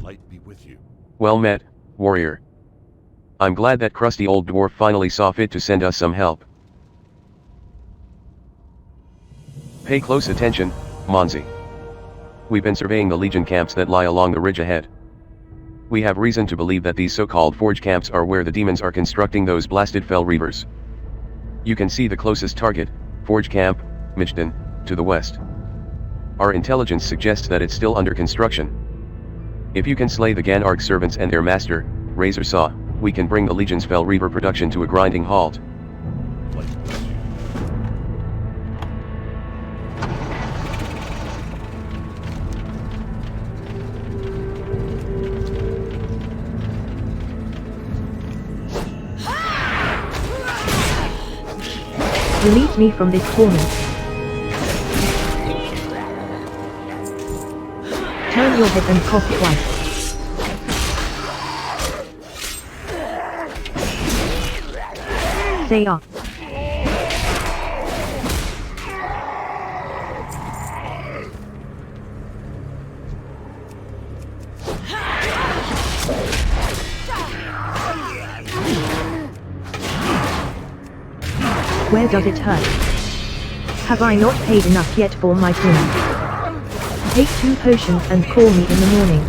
light be with you. Well met, warrior. I'm glad that crusty old dwarf finally saw fit to send us some help. Pay close attention, Monzi. We've been surveying the Legion camps that lie along the ridge ahead. We have reason to believe that these so-called forge camps are where the demons are constructing those blasted fell reavers. You can see the closest target, Forge Camp, Michton, to the west. Our intelligence suggests that it's still under construction. If you can slay the Ganarg servants and their master, Razor Saw, we can bring the Legion's fell reaver production to a grinding halt. Light bless you. Release me from this torment. Turn your head and cough twice. Say up. Where does it hurt? Have I not paid enough yet for my sins? Take 2 potions and call me in the morning.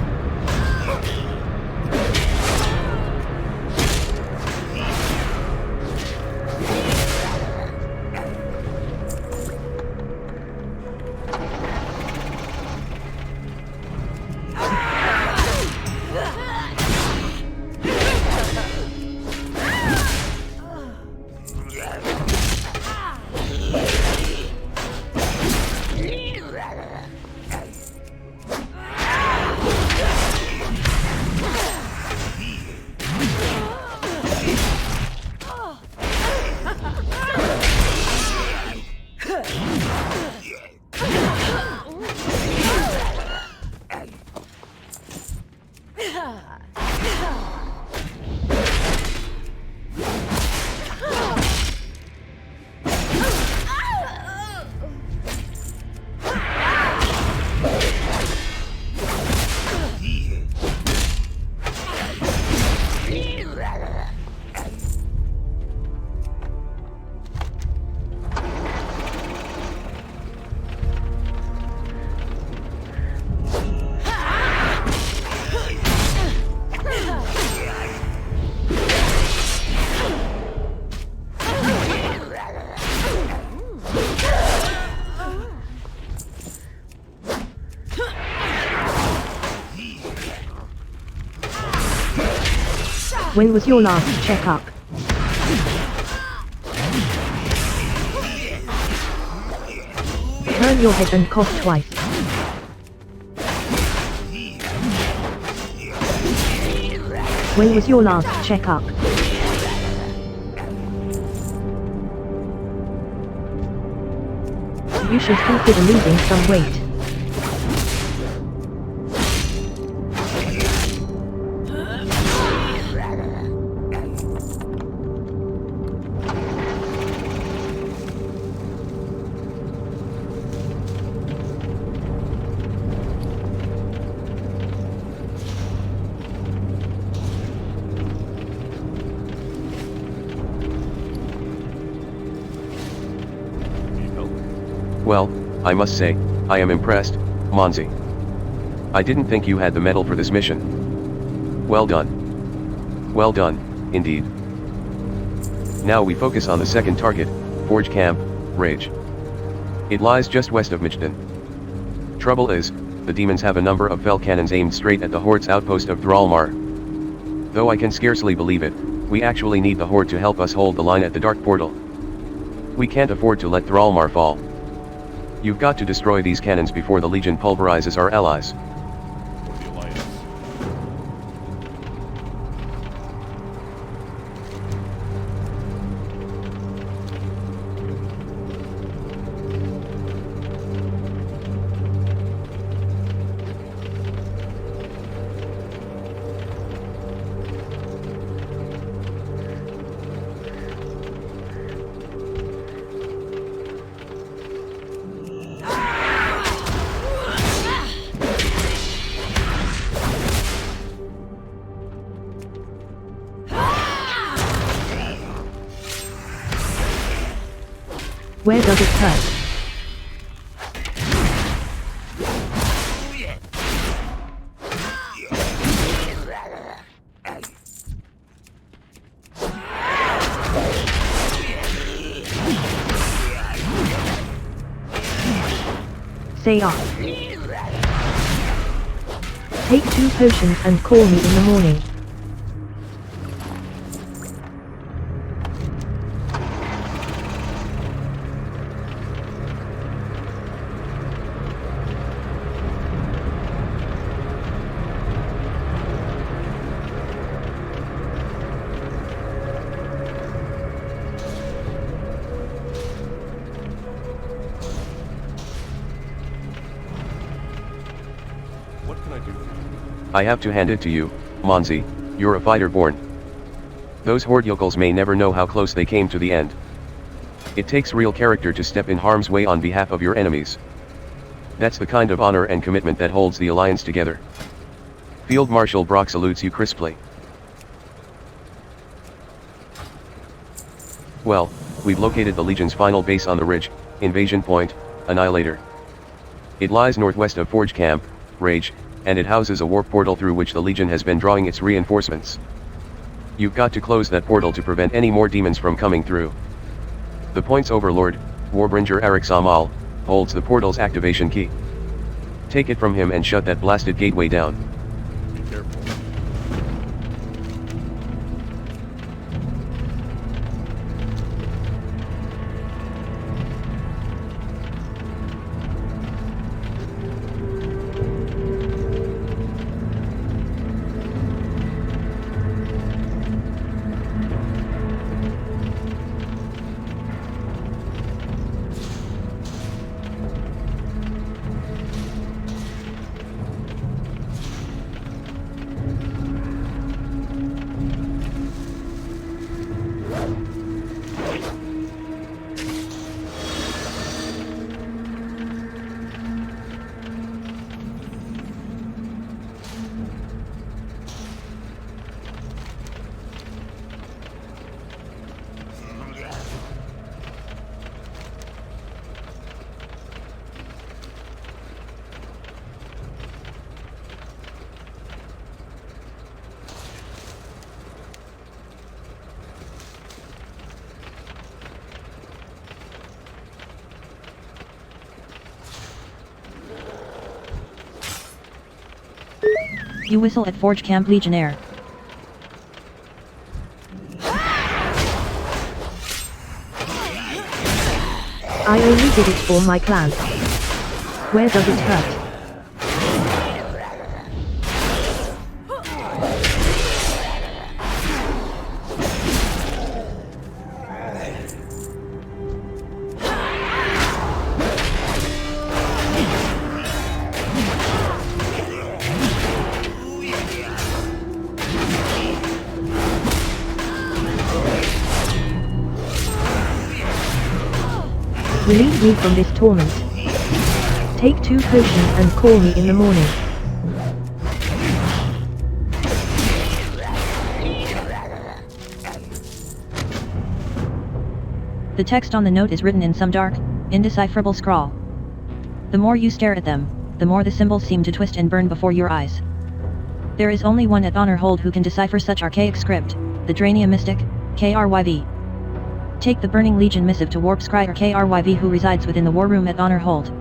When was your last checkup? Turn your head and cough twice. When was your last checkup? You should consider losing some weight. Well, I must say, I am impressed, Monzi. I didn't think you had the mettle for this mission. Well done. Well done, indeed. Now we focus on the second target, Forge Camp, Rage. It lies just west of Michton. Trouble is, the demons have a number of fell cannons aimed straight at the Horde's outpost of Thrallmar. Though I can scarcely believe it, we actually need the Horde to help us hold the line at the Dark Portal. We can't afford to let Thrallmar fall. You've got to destroy these cannons before the Legion pulverizes our allies. For the Alliance. Where does it hurt? Say off. Take 2 potions and call me in the morning. What can I do for you? I have to hand it to you, Monzi, you're a fighter born. Those horde yokels may never know how close they came to the end. It takes real character to step in harm's way on behalf of your enemies. That's the kind of honor and commitment that holds the Alliance together. Field Marshal Brock salutes you crisply. Well, we've located the Legion's final base on the ridge, Invasion Point, Annihilator. It lies northwest of Forge Camp, Rage, and it houses a warp portal through which the Legion has been drawing its reinforcements. You've got to close that portal to prevent any more demons from coming through. The Point's Overlord, Warbringer Arik Samal, holds the portal's activation key. Take it from him and shut that blasted gateway down. Be careful. You whistle at Forge Camp Legionnaire. I only did it for my clan. Where does it hurt? Relieve me from this torment. Take 2 potions and call me in the morning. The text on the note is written in some dark, indecipherable scrawl. The more you stare at them, the more the symbols seem to twist and burn before your eyes. There is only one at Honorhold who can decipher such archaic script, the Drania Mystic, KRYV. Take the Burning Legion missive to Warp Scryer KRYV who resides within the War Room at Honorhold.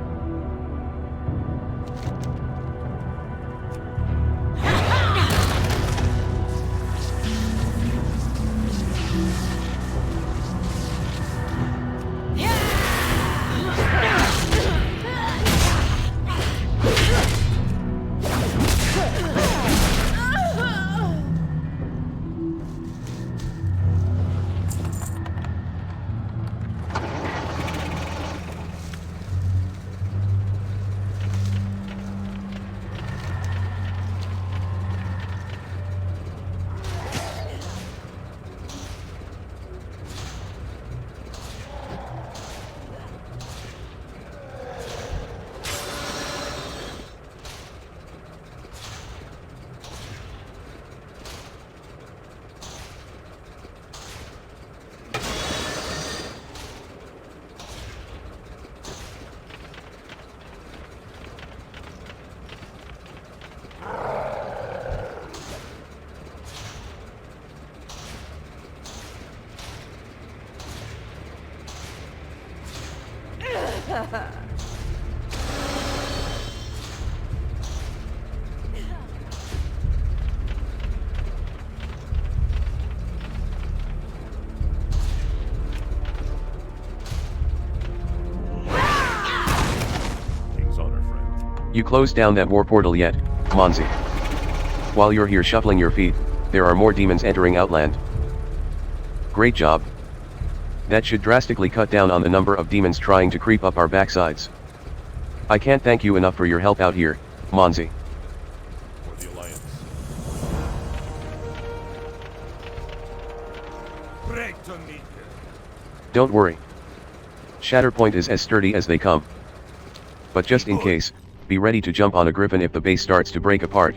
You closed down that war portal yet, Monzi? While you're here shuffling your feet, there are more demons entering Outland. Great job. That should drastically cut down on the number of demons trying to creep up our backsides. I can't thank you enough for your help out here, Monzi. For the Alliance. Don't worry. Shatterpoint is as sturdy as they come. But just in case, be ready to jump on a griffin if the base starts to break apart.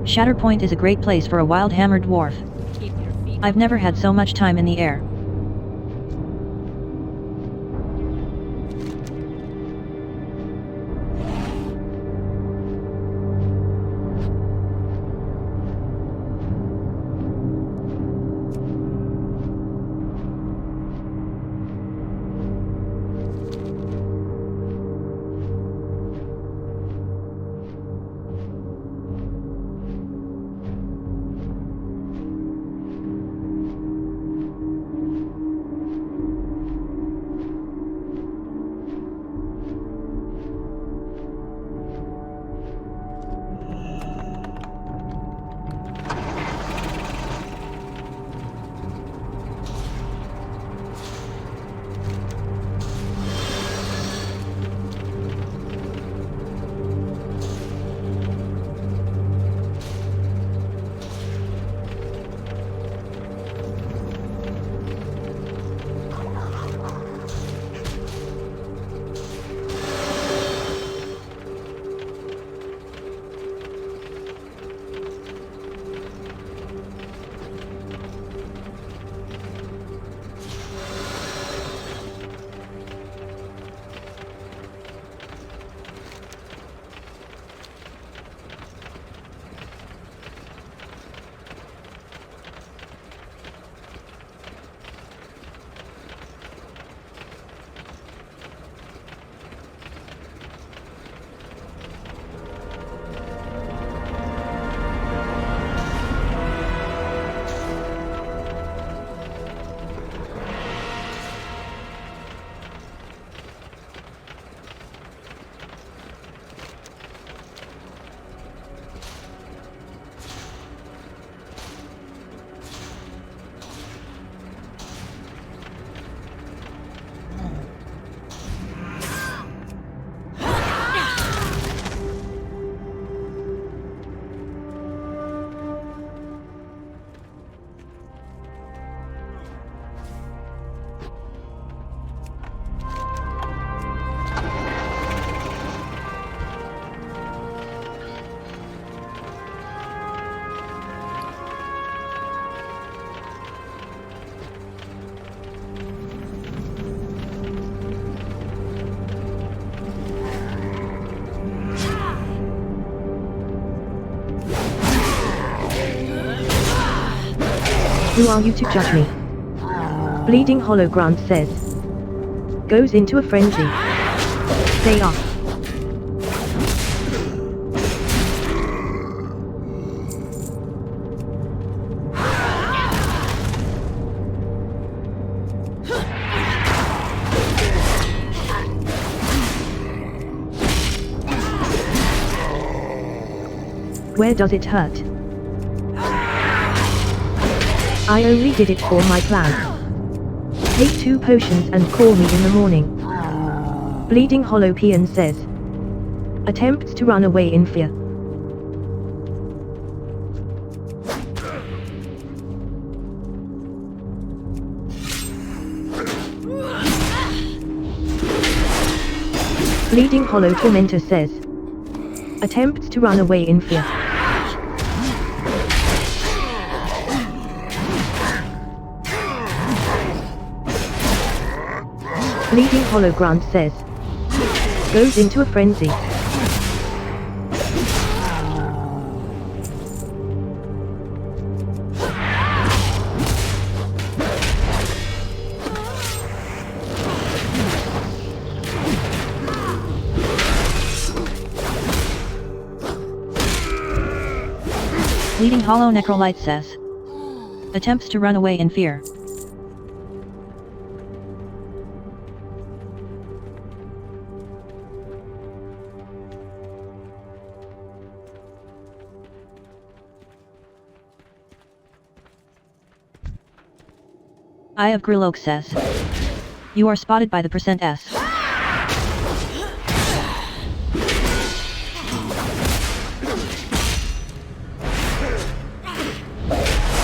Shatterpoint is a great place for a wild-hammered dwarf. I've never had so much time in the air. Who are you to judge me? Bleeding Hollow Grant says. Goes into a frenzy. They are. Where does it hurt? I only did it for my plan. Take 2 potions and call me in the morning. Bleeding Hollow Peon says. Attempts to run away in fear. Bleeding Hollow Tormentor says. Attempts to run away in fear. Bleeding Hollow Grant says. Goes into a frenzy. Leading Hollow Necrolite says. Attempts to run away in fear. Eye of Grilloak says. You are spotted by the %S.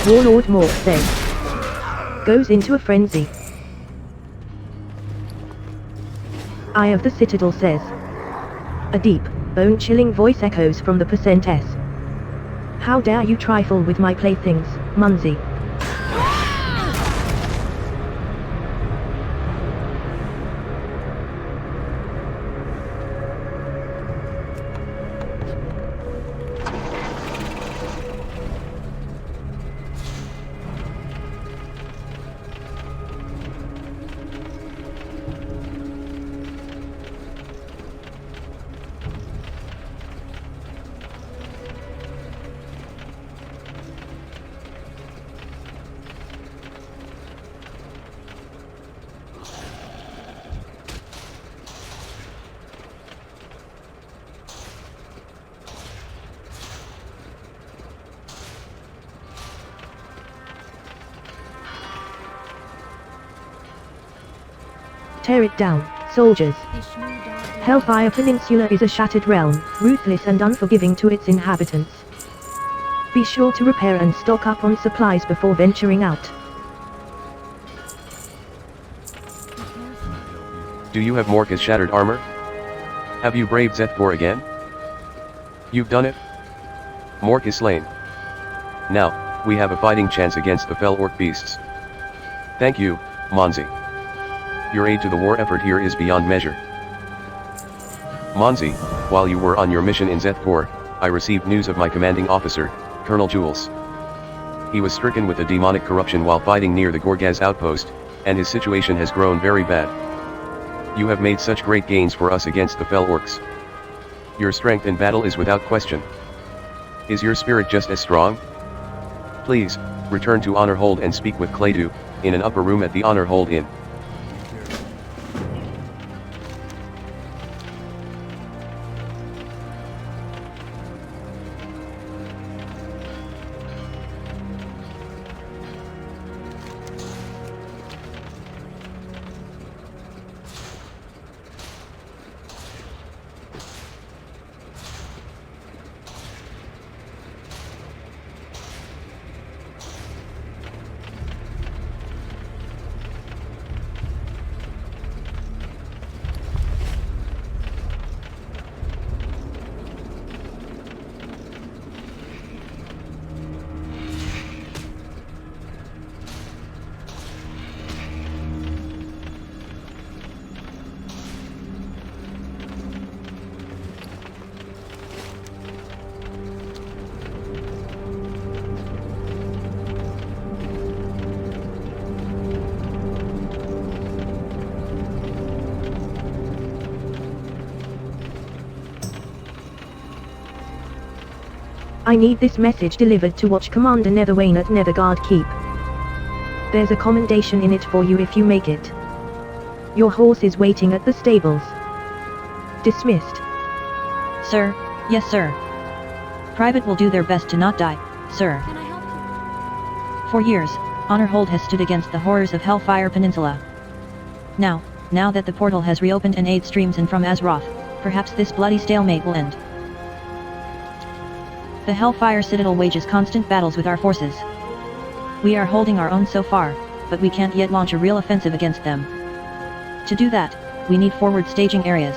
Warlord Mork says. Goes into a frenzy. Eye of the Citadel says. A deep, bone-chilling voice echoes from the %S. How dare you trifle with my playthings, Munzi. Tear it down, soldiers. Hellfire Peninsula is a shattered realm, ruthless and unforgiving to its inhabitants. Be sure to repair and stock up on supplies before venturing out. Do you have Morka's shattered armor? Have you braved Zethbor again? You've done it? Mork is slain. Now, we have a fighting chance against the fell orc beasts. Thank you, Monzi. Your aid to the war effort here is beyond measure. Monzi, while you were on your mission in Zethbor, I received news of my commanding officer, Colonel Jules. He was stricken with a demonic corruption while fighting near the Gorgaz outpost, and his situation has grown very bad. You have made such great gains for us against the fell orcs. Your strength in battle is without question. Is your spirit just as strong? Please, return to Honor Hold and speak with Claydu, in an upper room at the Honor Hold Inn. I need this message delivered to Watch Commander Netherwane at Netherguard Keep. There's a commendation in it for you if you make it. Your horse is waiting at the stables. Dismissed. Sir, yes sir. Private will do their best to not die, sir. Can I help you? For years, Honor Hold has stood against the horrors of Hellfire Peninsula. Now that the portal has reopened and aid streams in from Azeroth, perhaps this bloody stalemate will end. The Hellfire Citadel wages constant battles with our forces. We are holding our own so far, but we can't yet launch a real offensive against them. To do that, we need forward staging areas.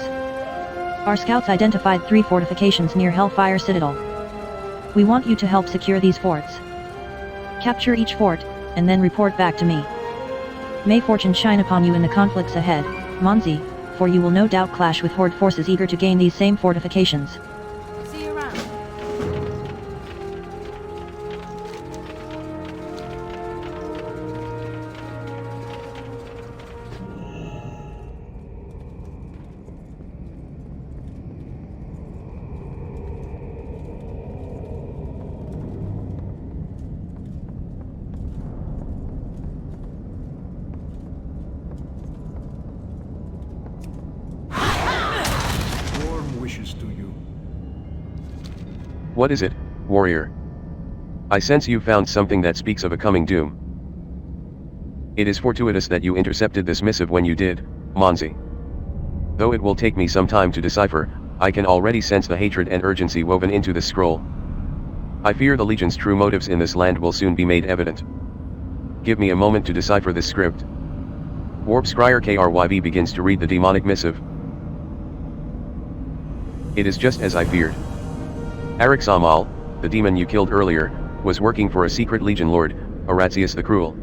Our scouts identified 3 fortifications near Hellfire Citadel. We want you to help secure these forts. Capture each fort, and then report back to me. May fortune shine upon you in the conflicts ahead, Monzi, for you will no doubt clash with Horde forces eager to gain these same fortifications. See you around. What is it, warrior? I sense you found something that speaks of a coming doom. It is fortuitous that you intercepted this missive when you did, Monzi. Though it will take me some time to decipher, I can already sense the hatred and urgency woven into this scroll. I fear the Legion's true motives in this land will soon be made evident. Give me a moment to decipher this script. Warp Scryer KRYV begins to read the demonic missive. It is just as I feared. Arik Samal, the demon you killed earlier, was working for a secret Legion lord, Aratzius the Cruel.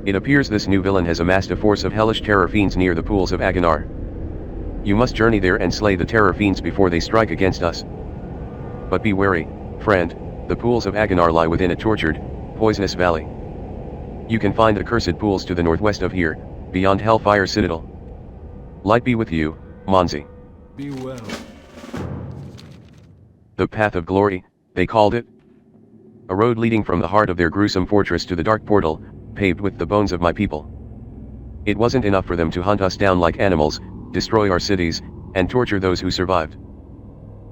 It appears this new villain has amassed a force of hellish terror fiends near the pools of Aganar. You must journey there and slay the terror fiends before they strike against us. But be wary, friend, the pools of Aganar lie within a tortured, poisonous valley. You can find accursed pools to the northwest of here, beyond Hellfire Citadel. Light be with you, Monzi. Be well. The Path of Glory, they called it. A road leading from the heart of their gruesome fortress to the dark portal, paved with the bones of my people. It wasn't enough for them to hunt us down like animals, destroy our cities, and torture those who survived.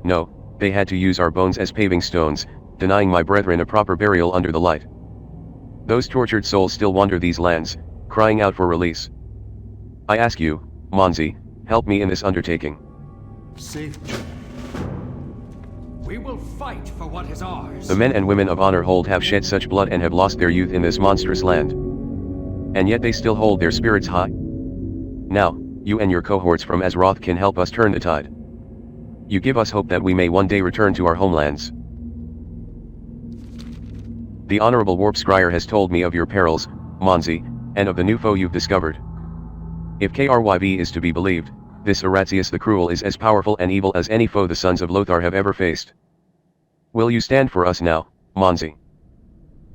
No, they had to use our bones as paving stones, denying my brethren a proper burial under the light. Those tortured souls still wander these lands, crying out for release. I ask you, Monzi, help me in this undertaking. Safe journey. We will fight for what is ours. The men and women of Honor Hold have shed such blood and have lost their youth in this monstrous land. And yet they still hold their spirits high. Now, you and your cohorts from Azeroth can help us turn the tide. You give us hope that we may one day return to our homelands. The Honorable Warp Scryer has told me of your perils, Monzi, and of the new foe you've discovered. If KRYV is to be believed, this Aratzius the Cruel is as powerful and evil as any foe the sons of Lothar have ever faced. Will you stand for us now, Monzi?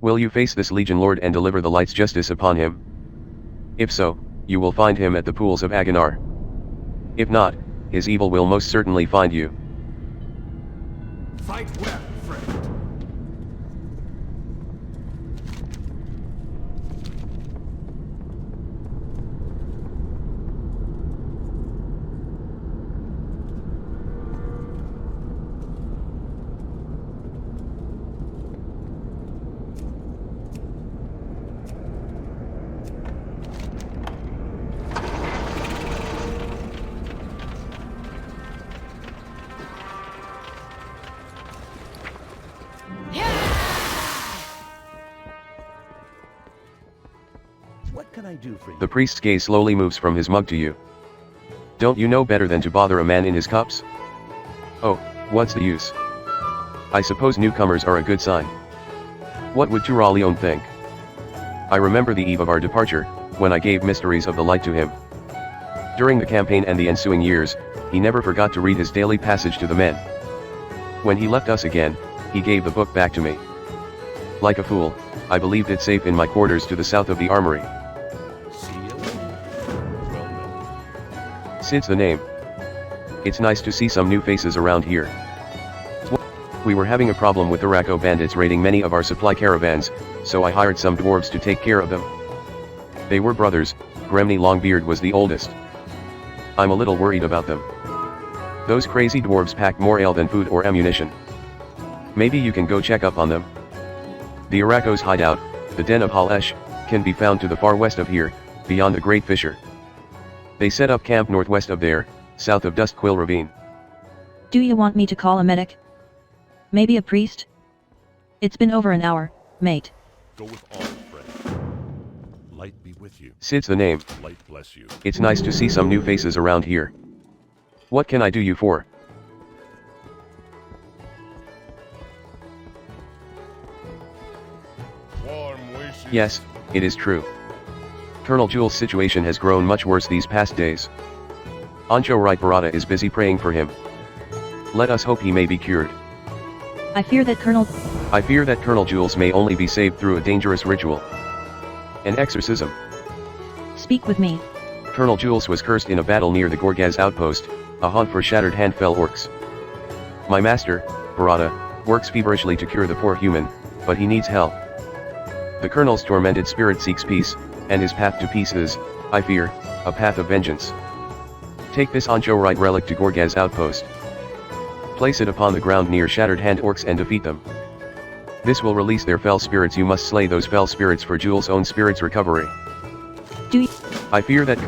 Will you face this Legion Lord and deliver the light's justice upon him? If so, you will find him at the pools of Aganar. If not, his evil will most certainly find you. Fight well, friend. What can I do for you? The priest's gaze slowly moves from his mug to you. Don't you know better than to bother a man in his cups? Oh, what's the use? I suppose newcomers are a good sign. What would Turalion think? I remember the eve of our departure, when I gave Mysteries of the Light to him. During the campaign and the ensuing years, he never forgot to read his daily passage to the men. When he left us again, he gave the book back to me. Like a fool, I believed it safe in my quarters to the south of the armory. Sid's the name. It's nice to see some new faces around here. We were having a problem with Araco bandits raiding many of our supply caravans, so I hired some dwarves to take care of them. They were brothers, Gremny Longbeard was the oldest. I'm a little worried about them. Those crazy dwarves pack more ale than food or ammunition. Maybe you can go check up on them. The Araco's hideout, the Den of Halesh, can be found to the far west of here, beyond the Great Fissure. They set up camp northwest of there, south of Dustquill Ravine. Do you want me to call a medic? Maybe a priest? It's been over an hour, mate. Go with honor, friend. Light be with you. Sid's the name. Light bless you. It's nice to see some new faces around here. What can I do you for? Warm wishes. Yes, it is true. Colonel Jules' situation has grown much worse these past days. Ancho Right Barada is busy praying for him. Let us hope he may be cured. I fear that Colonel Jules may only be saved through a dangerous ritual. An exorcism. Speak with me. Colonel Jules was cursed in a battle near the Gorgaz outpost, a haunt for shattered handfell orcs. My master, Barada, works feverishly to cure the poor human, but he needs help. The Colonel's tormented spirit seeks peace, and his path to peace is, I fear, a path of vengeance. Take this Ancho Right relic to Gorgaz outpost. Place it upon the ground near Shattered Hand orcs and defeat them. This will release their fell spirits. You must slay those fell spirits for Jules' own spirit's recovery. Do you? I fear that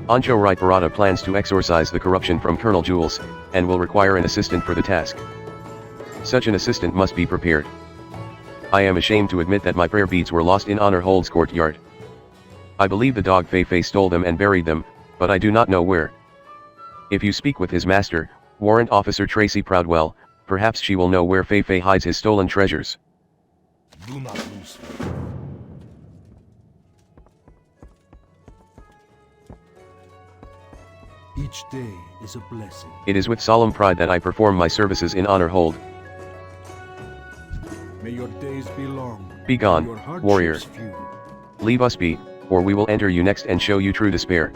Ancho Right Barada plans to exorcise the corruption from Colonel Jules, and will require an assistant for the task. Such an assistant must be prepared. I am ashamed to admit that my prayer beads were lost in Honor Hold's courtyard. I believe the dog Fei Fei stole them and buried them, but I do not know where. If you speak with his master, Warrant Officer Tracy Proudwell, perhaps she will know where Fei Fei hides his stolen treasures. Do not lose faith. Each day is a blessing. It is with solemn pride that I perform my services in Honor Hold. May your days be long. Be gone, your hardships warrior. few. Leave us be, or we will enter you next and show you true despair.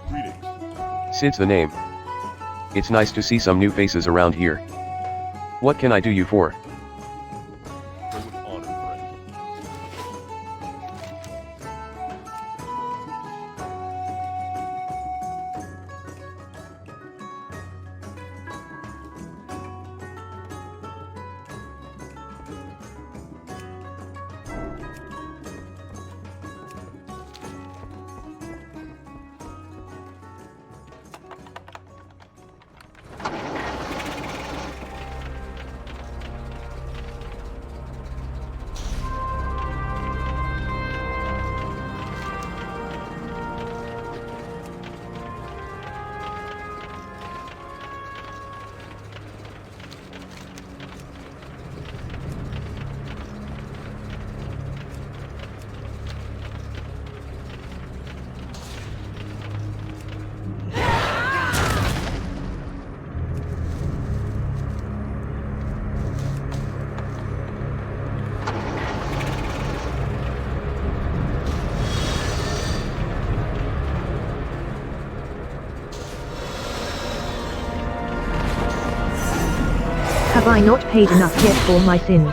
Greetings. Sid's the name. It's nice to see some new faces around here. What can I do you for? Go with honor, friend. Have I not paid enough yet for my sins?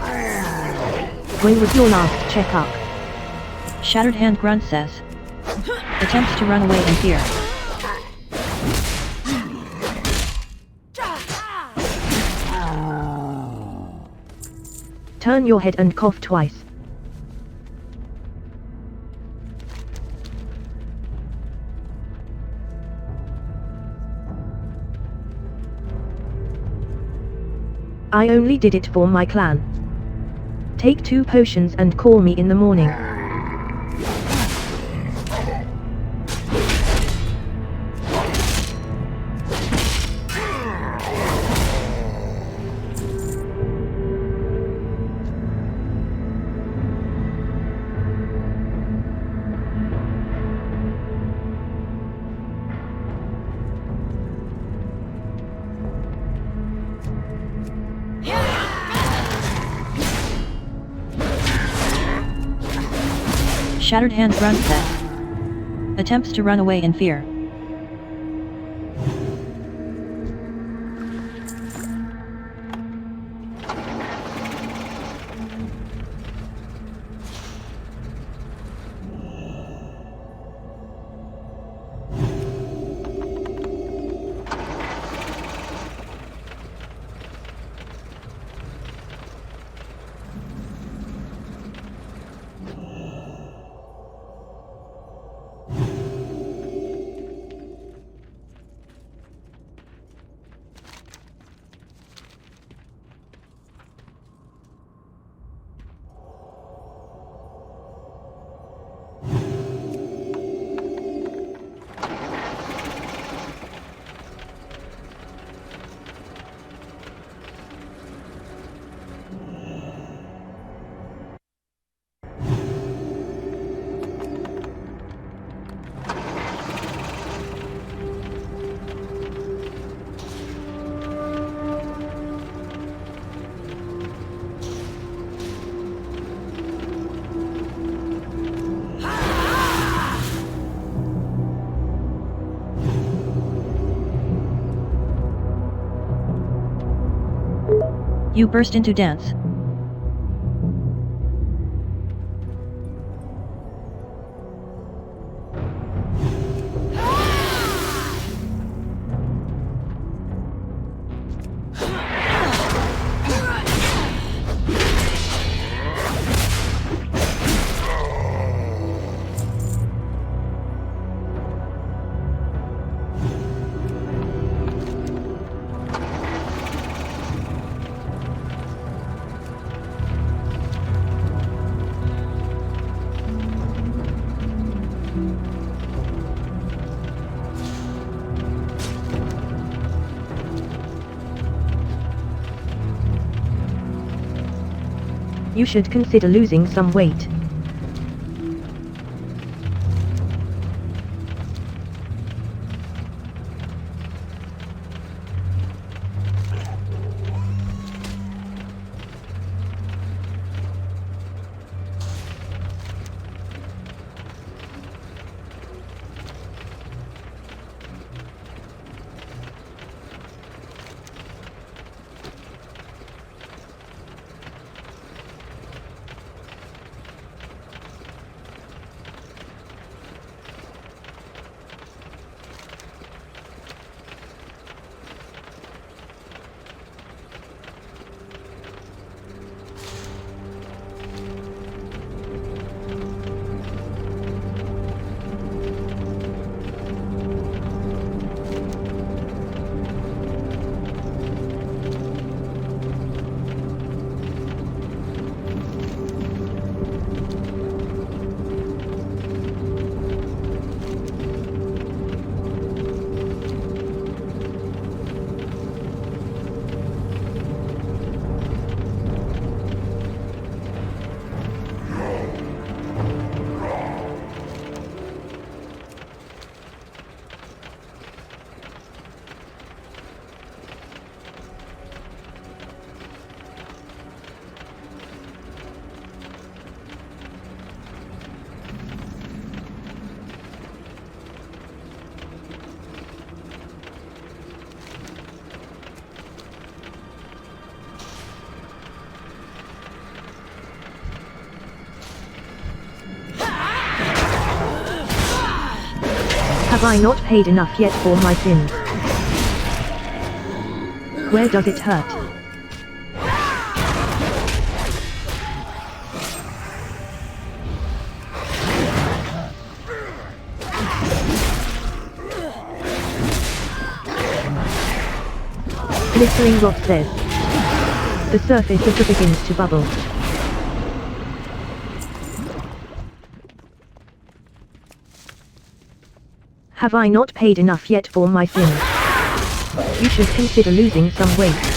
When was your last checkup? Shattered Hand Grunt says. Attempts to run away in fear. Turn your head and cough twice. I only did it for my clan. Take 2 potions and call me in the morning. Shattered Hand Grunt says. Attempts to run away in fear. You burst into dance. You should consider losing some weight. Have I not paid enough yet for my sins? Where does it hurt? Glittering rock says. The surface of the begins to bubble. Have I not paid enough yet for my sins? You should consider losing some weight.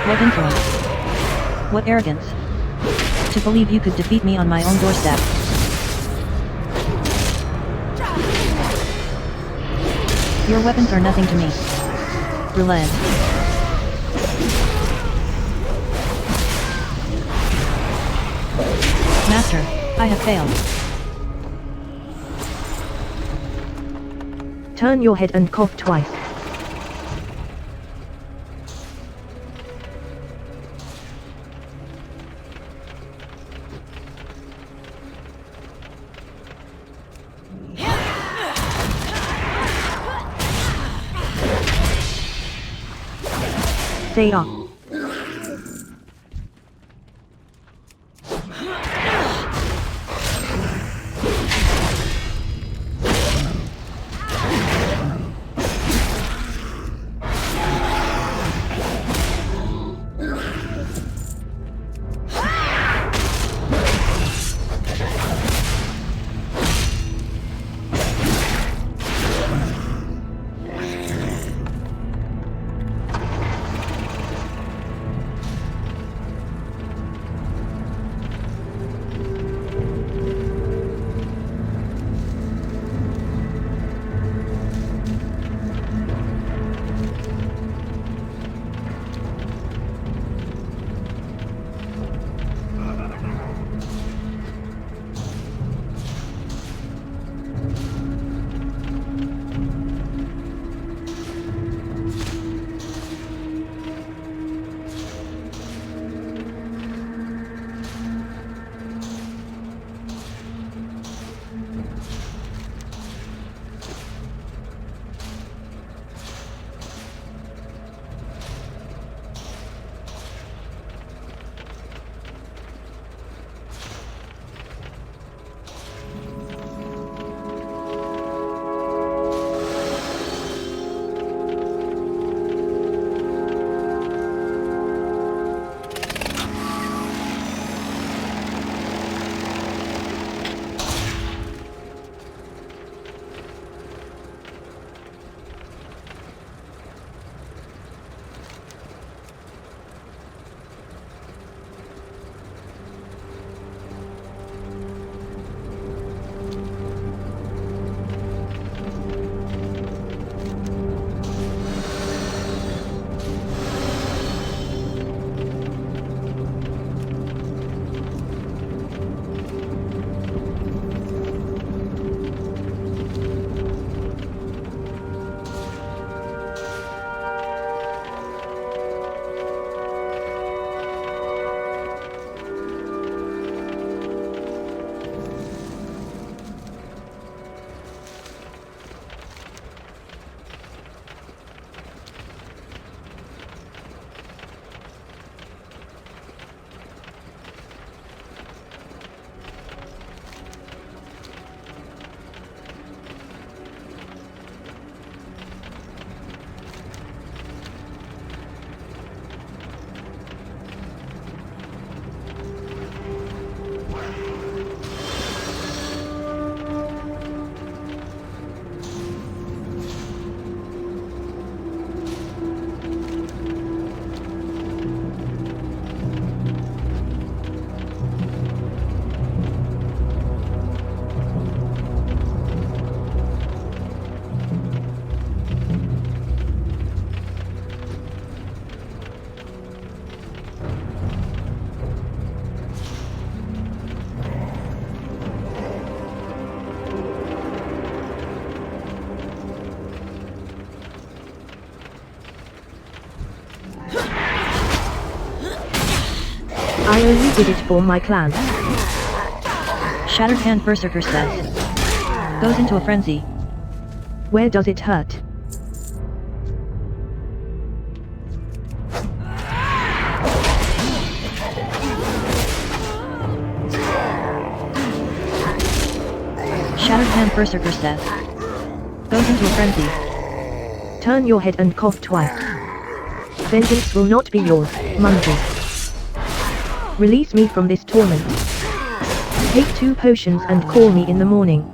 What insolence! What arrogance! To believe you could defeat me on my own doorstep. Your weapons are nothing to me. Relent. Master, I have failed. Turn your head and cough twice. Say up. I only did it for my clan. Shattered Hand Berserker says. Goes into a frenzy. Where does it hurt? Shattered Hand Berserker says. Goes into a frenzy. Turn your head and cough twice. Vengeance will not be yours, Mungie. Release me from this torment. Take 2 potions and call me in the morning.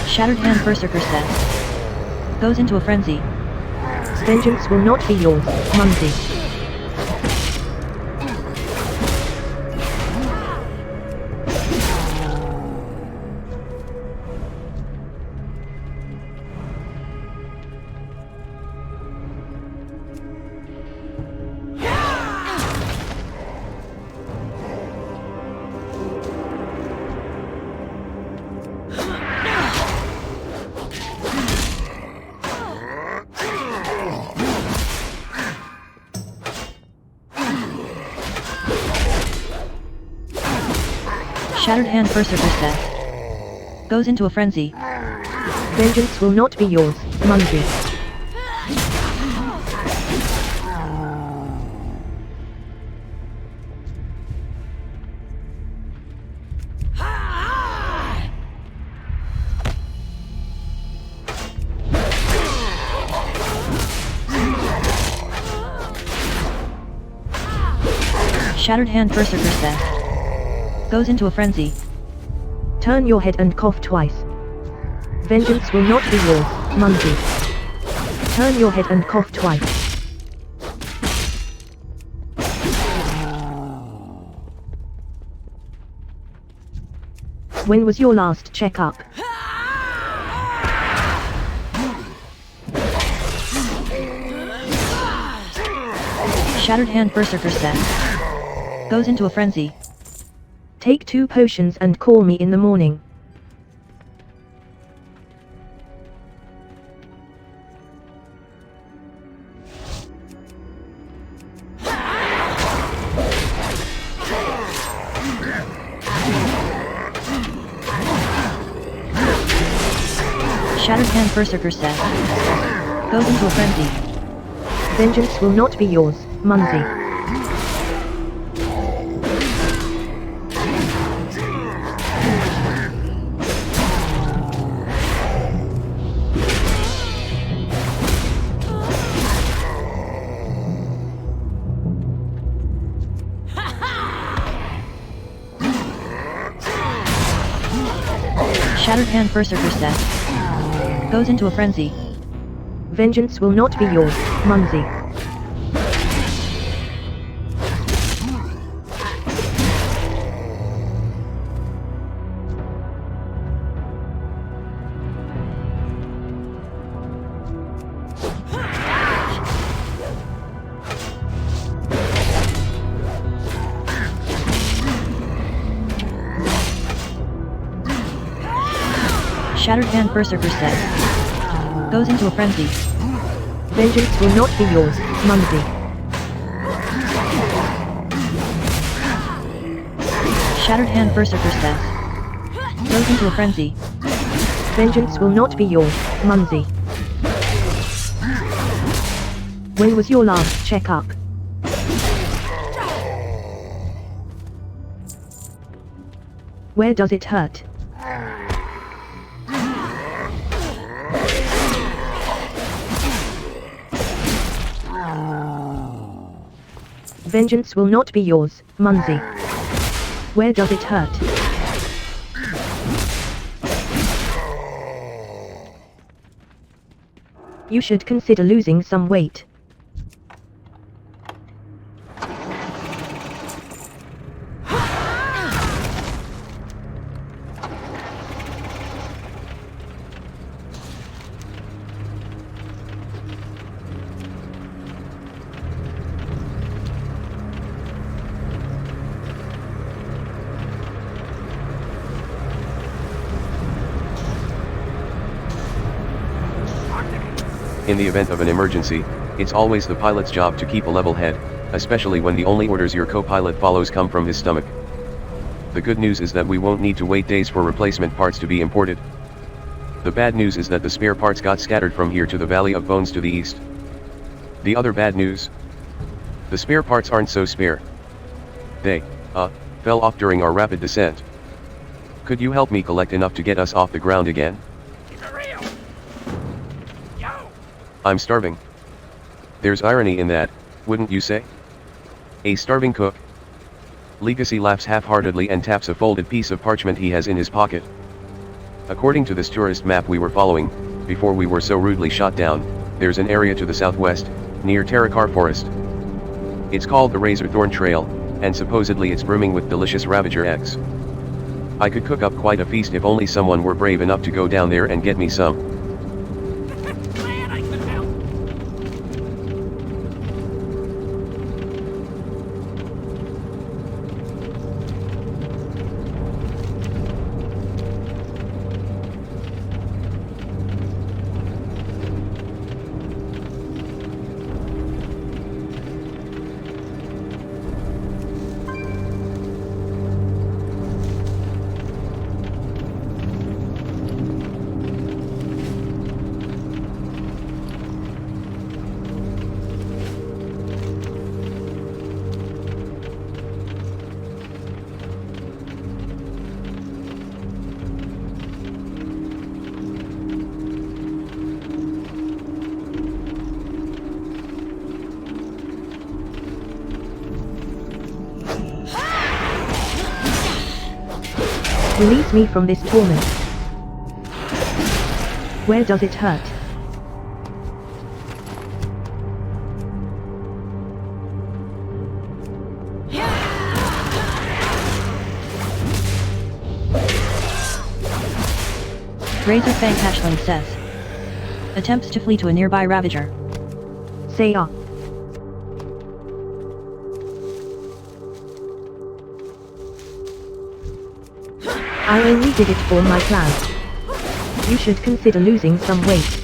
Shattered Hand Berserker says. Goes into a frenzy. Vengeance will not be yours, Mungie. Shattered Hand Berserker says. Goes into a frenzy. Vengeance will not be yours, Mungie. Shattered Hand Berserker says. Goes into a frenzy. Turn your head and cough twice. Vengeance will not be yours, Mungie. Turn your head and cough twice. When was your last checkup? Shattered Hand Berserker says. Goes into a frenzy. Take 2 potions and call me in the morning. Shattered Hand Berserker says. Goes into a frenzy. Vengeance will not be yours, Mungie. Shattered Hand Berserker says. Goes into a frenzy. Vengeance will not be yours, Mungie. Shattered Hand Berserker says. Goes into a frenzy. Vengeance will not be yours, Mungie. Shattered Hand Berserker says. Goes into a frenzy. Vengeance will not be yours, Mungie. When was your last checkup? Where does it hurt? Vengeance will not be yours, Mungie. Where does it hurt? You should consider losing some weight. In the event of an emergency, it's always the pilot's job to keep a level head, especially when the only orders your co-pilot follows come from his stomach. The good news is that we won't need to wait days for replacement parts to be imported. The bad news is that the spare parts got scattered from here to the Valley of Bones to the east. The other bad news? The spare parts aren't so spare. They, fell off during our rapid descent. Could you help me collect enough to get us off the ground again? Keep it real! Yo! I'm starving. There's irony in that, wouldn't you say? A starving cook. Legacy laughs half-heartedly and taps a folded piece of parchment he has in his pocket. According to this tourist map we were following, before we were so rudely shot down, there's an area to the southwest, near Terrakar Forest. It's called the Razor Thorn Trail, and supposedly it's brimming with delicious Ravager eggs. I could cook up quite a feast if only someone were brave enough to go down there and get me some. Glad I could help! Release me from this torment. Where does it hurt? Razorfang Hatchling says. Attempts to flee to a nearby Ravager. Say I only did it for my plan. You should consider losing some weight.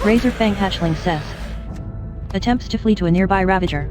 Razorfang Hatchling says. Attempts to flee to a nearby Ravager.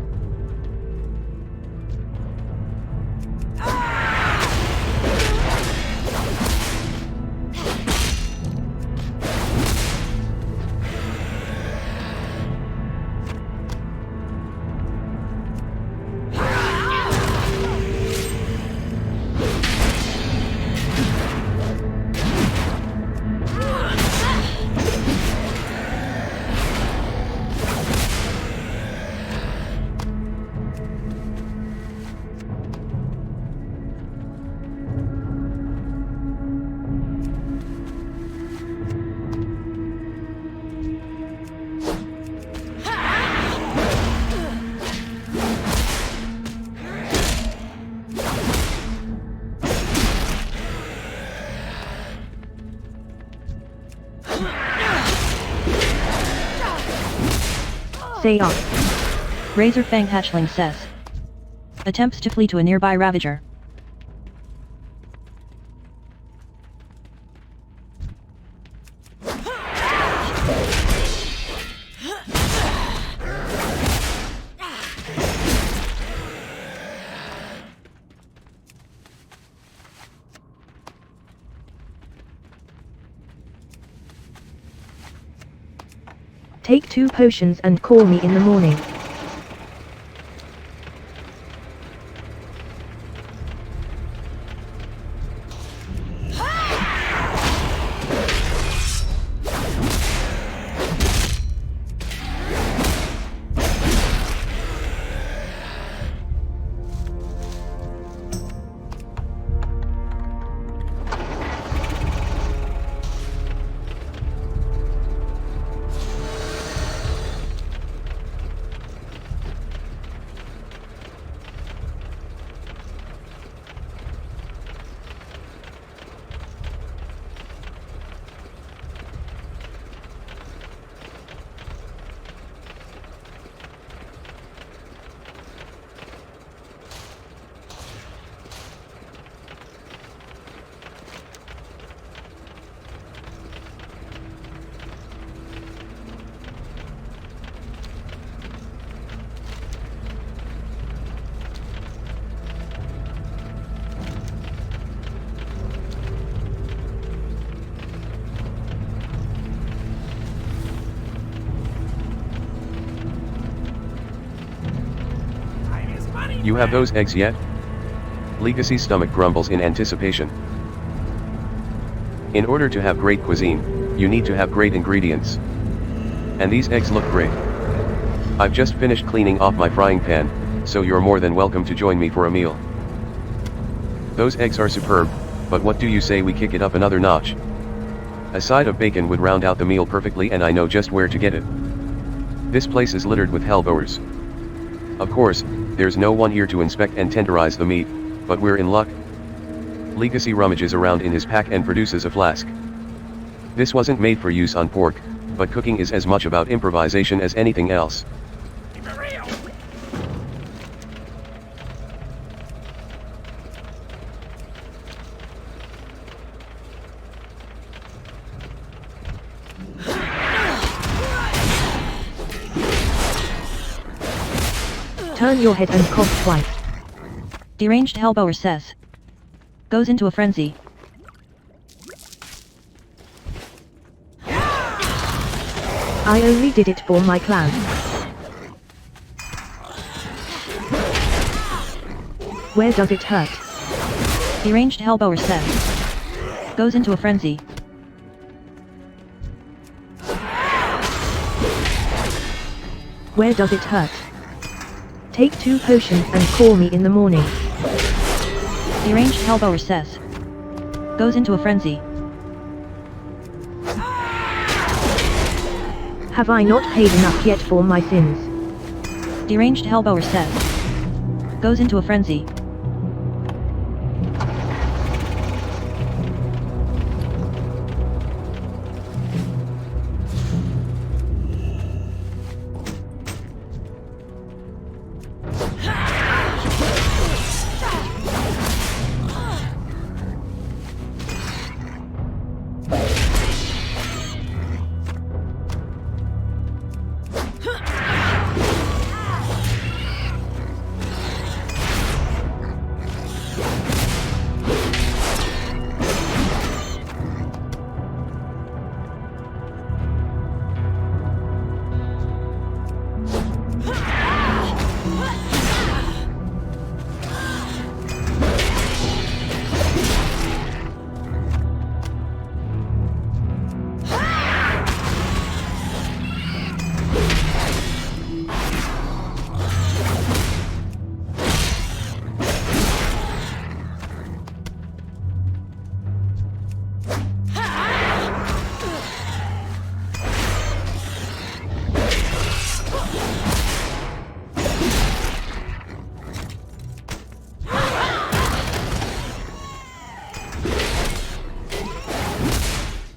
Say Razorfang Hatchling says. Attempts to flee to a nearby Ravager. Take 2 potions and call me in the morning. You have those eggs yet? Legacy's stomach grumbles in anticipation. In order to have great cuisine, you need to have great ingredients. And these eggs look great. I've just finished cleaning off my frying pan, so you're more than welcome to join me for a meal. Those eggs are superb, but what do you say we kick it up another notch? A side of bacon would round out the meal perfectly, and I know just where to get it. This place is littered with hellbowers. Of course, there's no one here to inspect and tenderize the meat, but we're in luck. Legacy rummages around in his pack and produces a flask. This wasn't made for use on pork, but cooking is as much about improvisation as anything else. Turn your head and cough twice. Deranged Hellbower says. Goes into a frenzy. I only did it for my clan. Where does it hurt? Deranged Hellbower says. Goes into a frenzy. Where does it hurt? Take 2 potions and call me in the morning. Deranged Hellbower says. Goes into a frenzy. Have I not paid enough yet for my sins? Deranged Hellbower says. Goes into a frenzy.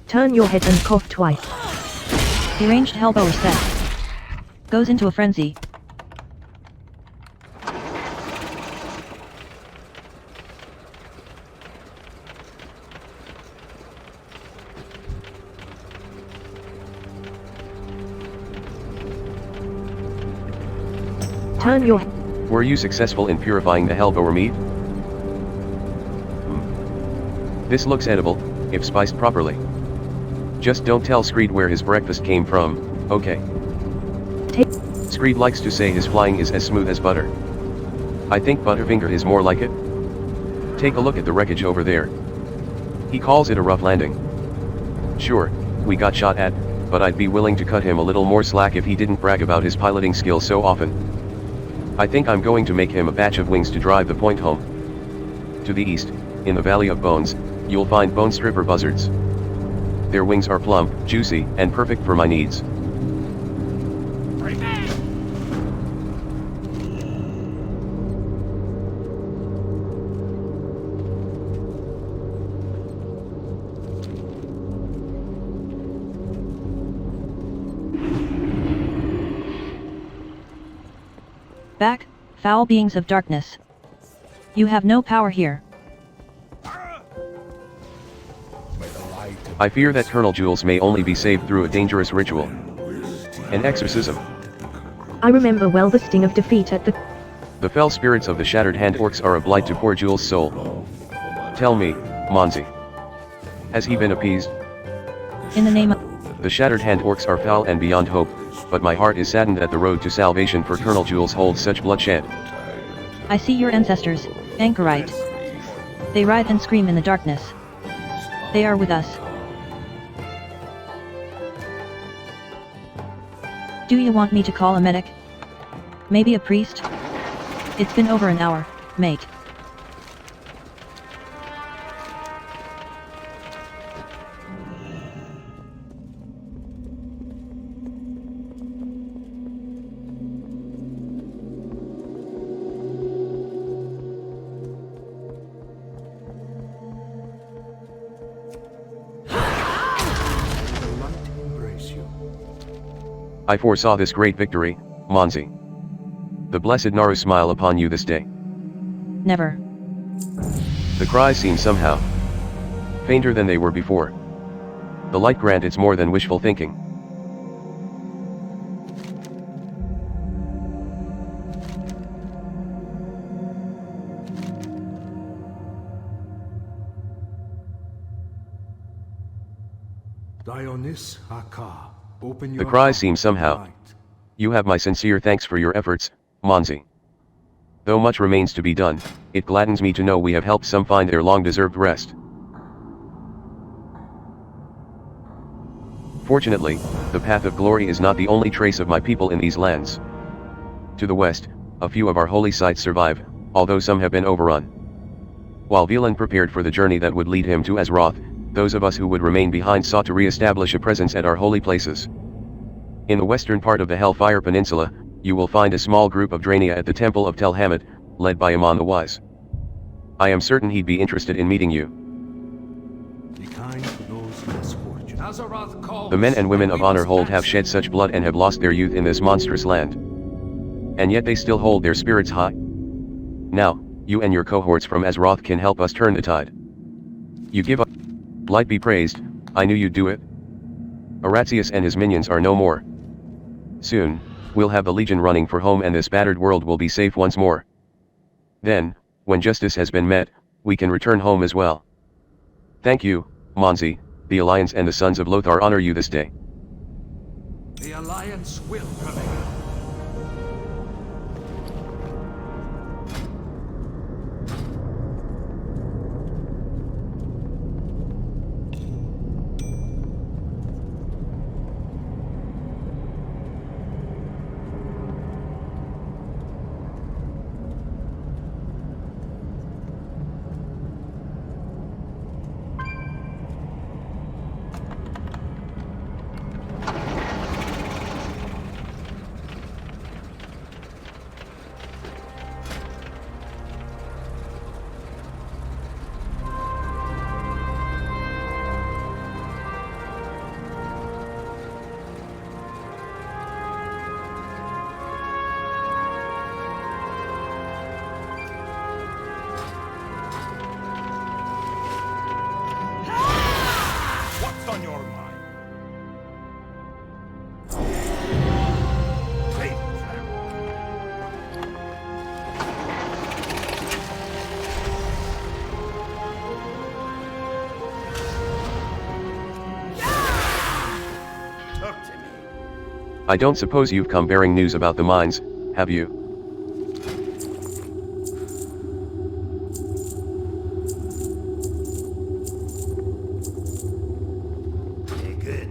Turn your head and cough twice. Deranged Hellbower says. Goes into a frenzy. Turn your Were you successful in purifying the hellbower meat? This looks edible, if spiced properly. Just don't tell Screed where his breakfast came from, okay? Screed likes to say his flying is as smooth as butter. I think Butterfinger is more like it. Take a look at the wreckage over there. He calls it a rough landing. Sure, we got shot at, but I'd be willing to cut him a little more slack if he didn't brag about his piloting skills so often. I think I'm going to make him a batch of wings to drive the point home. To the east, in the Valley of Bones, you'll find bone stripper buzzards. Their wings are plump, juicy, and perfect for my needs. Back, foul beings of darkness. You have no power here. I fear that Colonel Jules may only be saved through a dangerous ritual. An exorcism. I remember well the sting of defeat at the... The fell spirits of the Shattered Hand Orcs are a blight to poor Jules' soul. Tell me, Monzi. Has he been appeased? In the name of... The Shattered Hand Orcs are foul and beyond hope, but my heart is saddened that the road to salvation for Colonel Jules holds such bloodshed. I see your ancestors, Anchorite. They writhe and scream in the darkness. They are with us. Do you want me to call a medic? Maybe a priest? It's been over an hour, mate. I foresaw this great victory, Monzi. The blessed Naru smile upon you this day. Never. The cries seem somehow fainter than they were before. The light grant it's more than wishful thinking. Dionys Haka, open your The cries heart seem somehow. light. You have my sincere thanks for your efforts, Monzi. Though much remains to be done, it gladdens me to know we have helped some find their long-deserved rest. Fortunately, the path of glory is not the only trace of my people in these lands. To the west, a few of our holy sites survive, although some have been overrun. While Velan prepared for the journey that would lead him to Azeroth, those of us who would remain behind sought to re-establish a presence at our holy places. In the western part of the Hellfire Peninsula, you will find a small group of Drania at the Temple of Tel Hammett, led by Amon the Wise. I am certain he'd be interested in meeting you. Be kind to those less fortunate. Azeroth calls. The men and women we of Honor must Hold have answer. shed such blood and have lost their youth in this monstrous land. And yet they still hold their spirits high. Now, you and your cohorts from Azeroth can help us turn the tide. You give up. Light be praised, I knew you'd do it. Aratzius and his minions are no more. Soon, we'll have the Legion running for home and this battered world will be safe once more. Then, when justice has been met, we can return home as well. Thank you, Monzi. The Alliance and the Sons of Lothar honor you this day. The Alliance will prevail. What's on your mind? Take them. Talk to me. I don't suppose you've come bearing news about the mines, have you? Okay, good.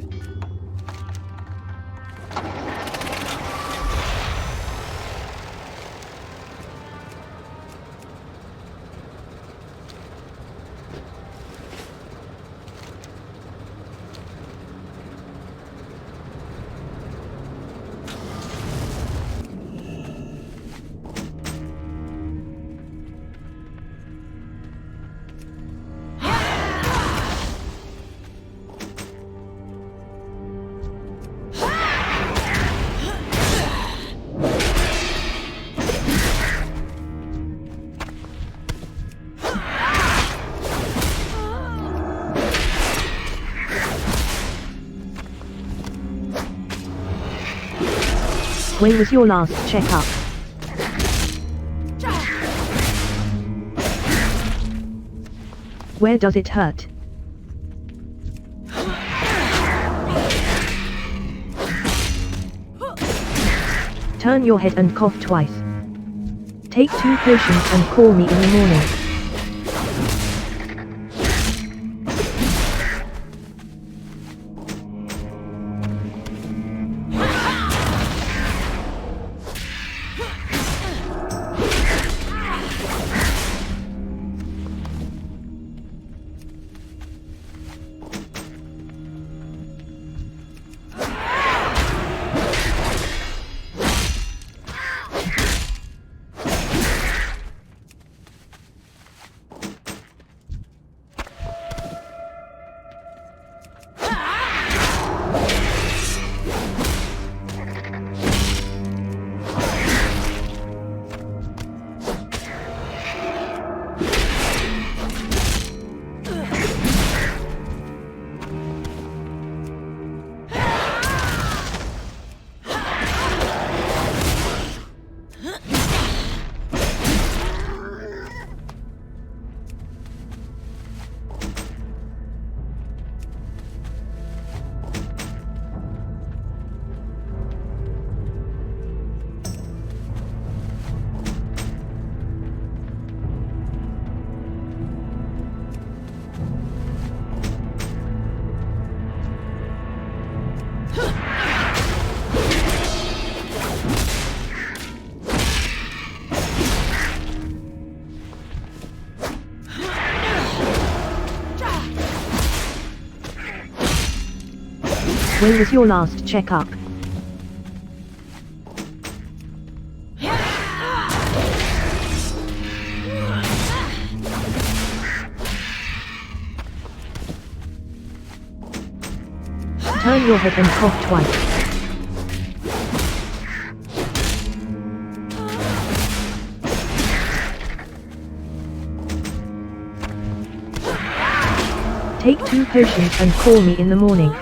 When was your last checkup? Where does it hurt? Turn your head and cough twice. Take 2 potions and call me in the morning. When was your last checkup? Turn your head and cough twice. Take 2 potions and call me in the morning.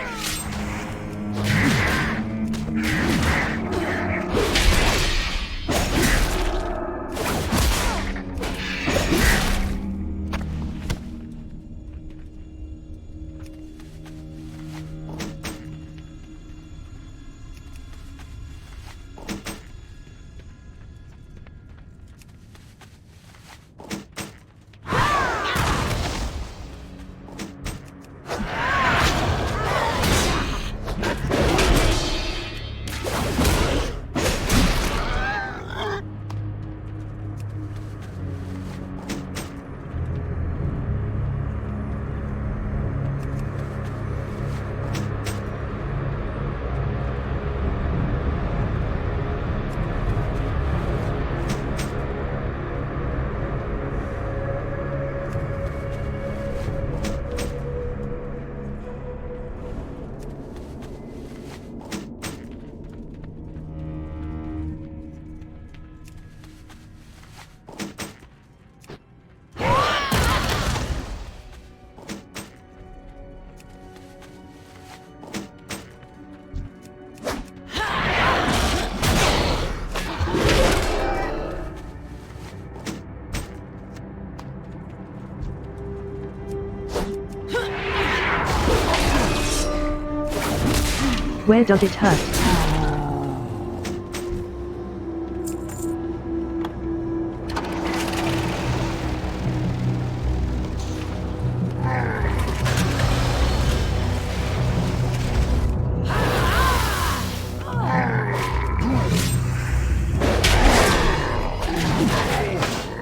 Where does it hurt?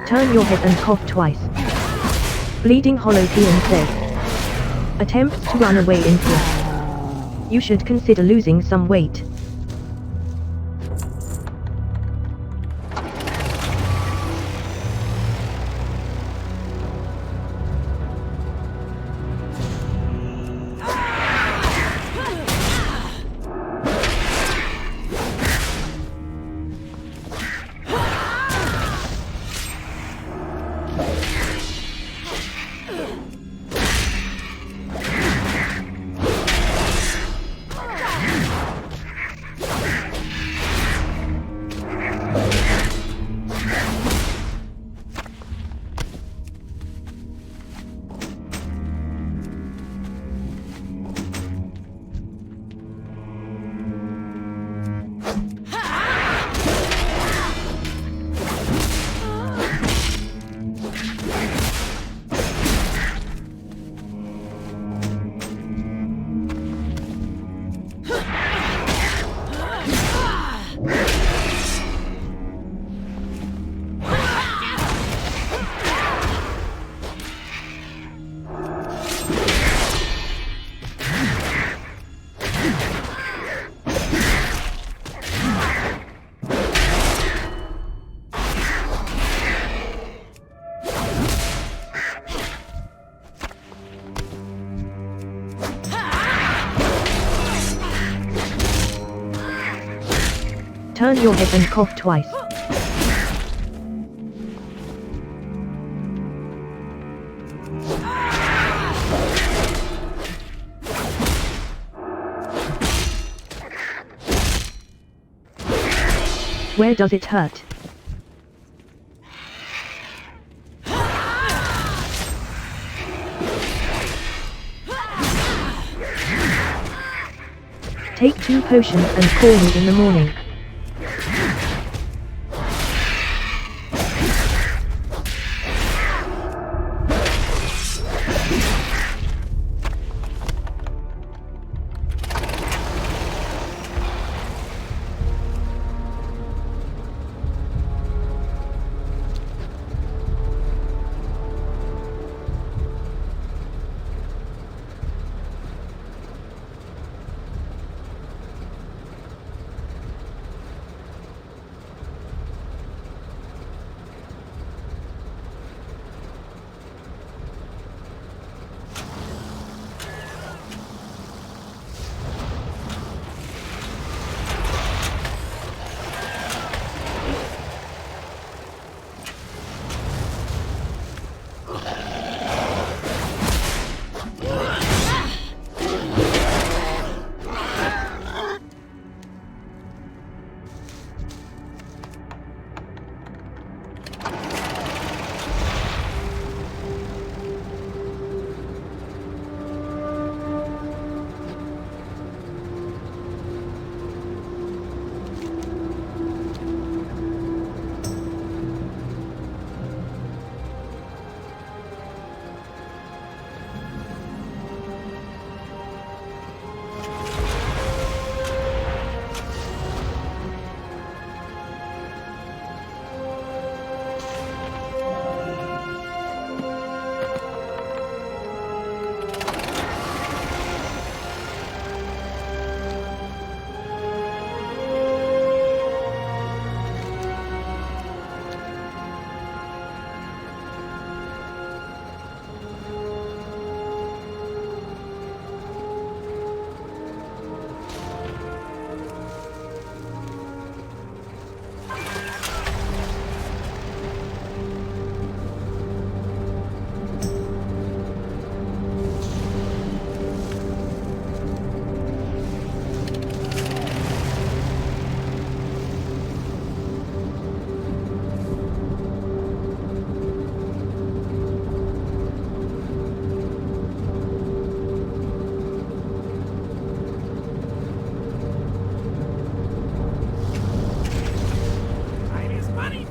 Turn your head and cough twice. Bleeding Hollow Theon says. Attempts to run away in fear. You should consider losing some weight. turn your head and cough twice. Where does it hurt? Take 2 potions and call me in the morning.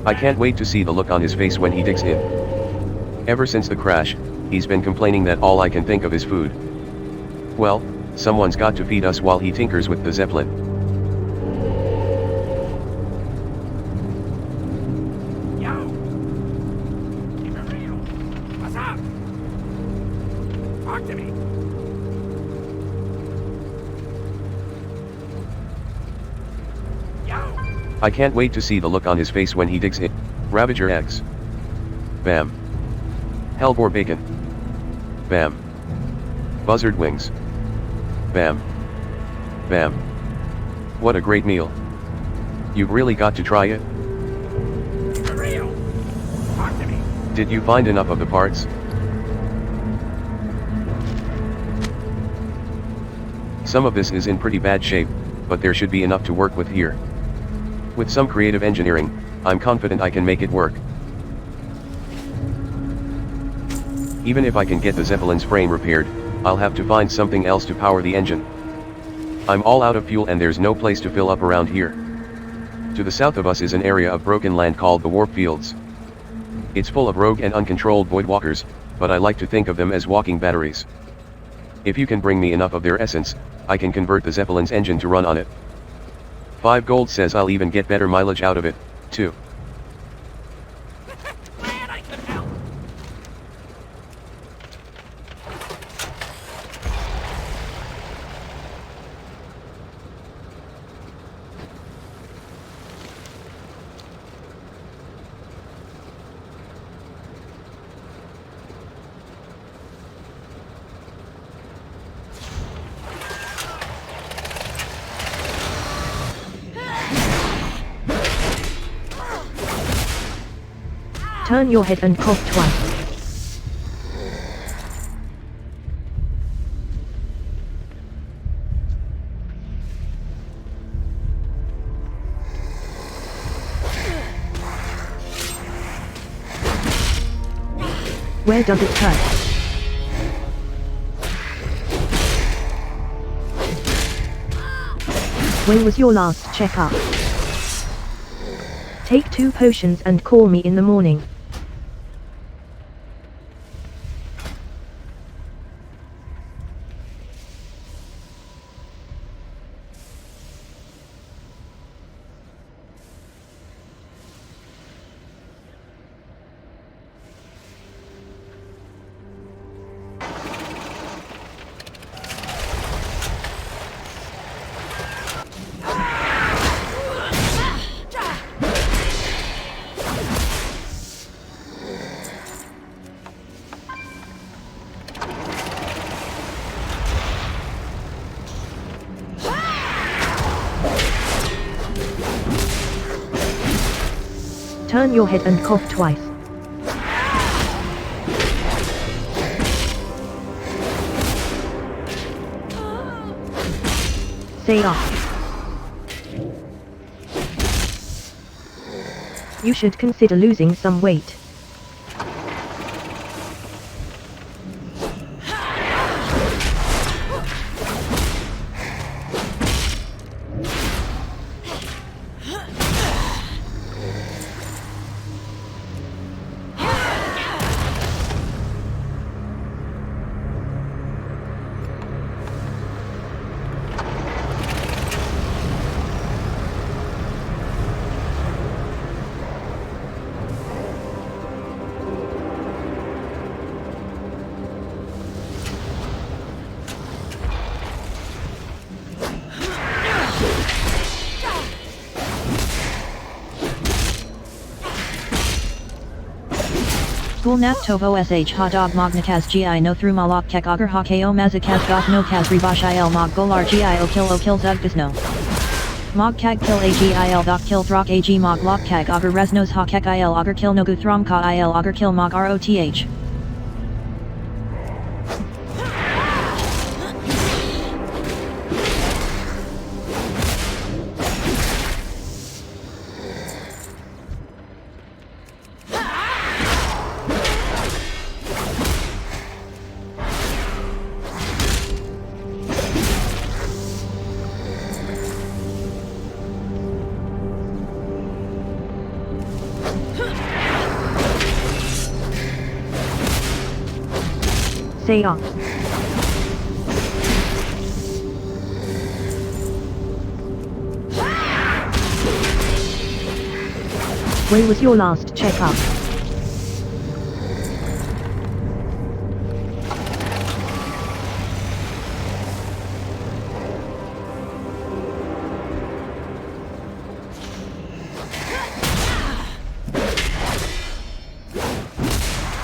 I can't wait to see the look on his face when he digs in. Ever since the crash, he's been complaining that all I can think of is food. Well, someone's got to feed us while he tinkers with the Zeppelin. Yo! KingMercurae! What's up? Talk to me! I can't wait to see the look on his face when he digs in. Ravager eggs. Bam. Hellboar bacon. Bam. Buzzard wings. Bam. Bam. What a great meal. You've really got to try it. For real! Talk to me! Did you find enough of the parts? Some of this is in pretty bad shape, but there should be enough to work with here. With some creative engineering, I'm confident I can make it work. Even if I can get the Zeppelin's frame repaired, I'll have to find something else to power the engine. I'm all out of fuel and there's no place to fill up around here. To the south of us is an area of broken land called the Warp Fields. It's full of rogue and uncontrolled voidwalkers, but I like to think of them as walking batteries. If you can bring me enough of their essence, I can convert the Zeppelin's engine to run on it. 5 gold says I'll even get better mileage out of it, too. Glad I could help! Turn your head and cough twice. Where does it hurt? When was your last checkup? Take 2 potions and call me in the morning. Turn your head and cough twice. Say up. You should consider losing some weight. Gulnath Tovo sh ha dog magnakaz gi no through malak kek auger ha ko mazakaz goth no kaz ribash il mog golar gi o kill zug no. Mog kag kill agil doc kill throk ag mog lok kag auger resnos ha kek il auger kill no gu throm ka il auger kill mog roth. Say up. When was your last checkup?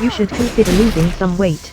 You should consider losing some weight.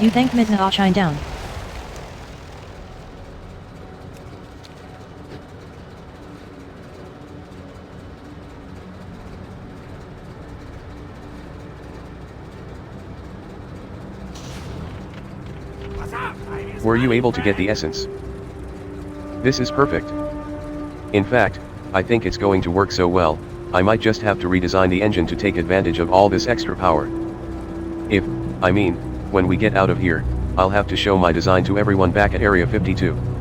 You thank Midna all shine down. Were you able to get the essence? This is perfect. In fact, I think it's going to work so well, I might just have to redesign the engine to take advantage of all this extra power. When we get out of here, I'll have to show my design to everyone back at Area 52.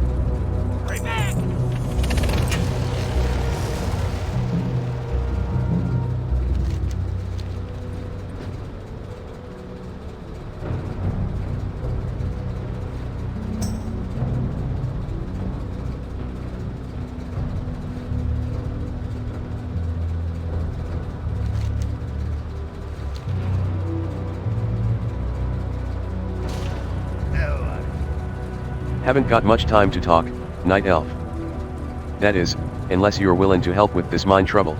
Haven't got much time to talk, Night Elf. That is, unless you're willing to help with this mine trouble.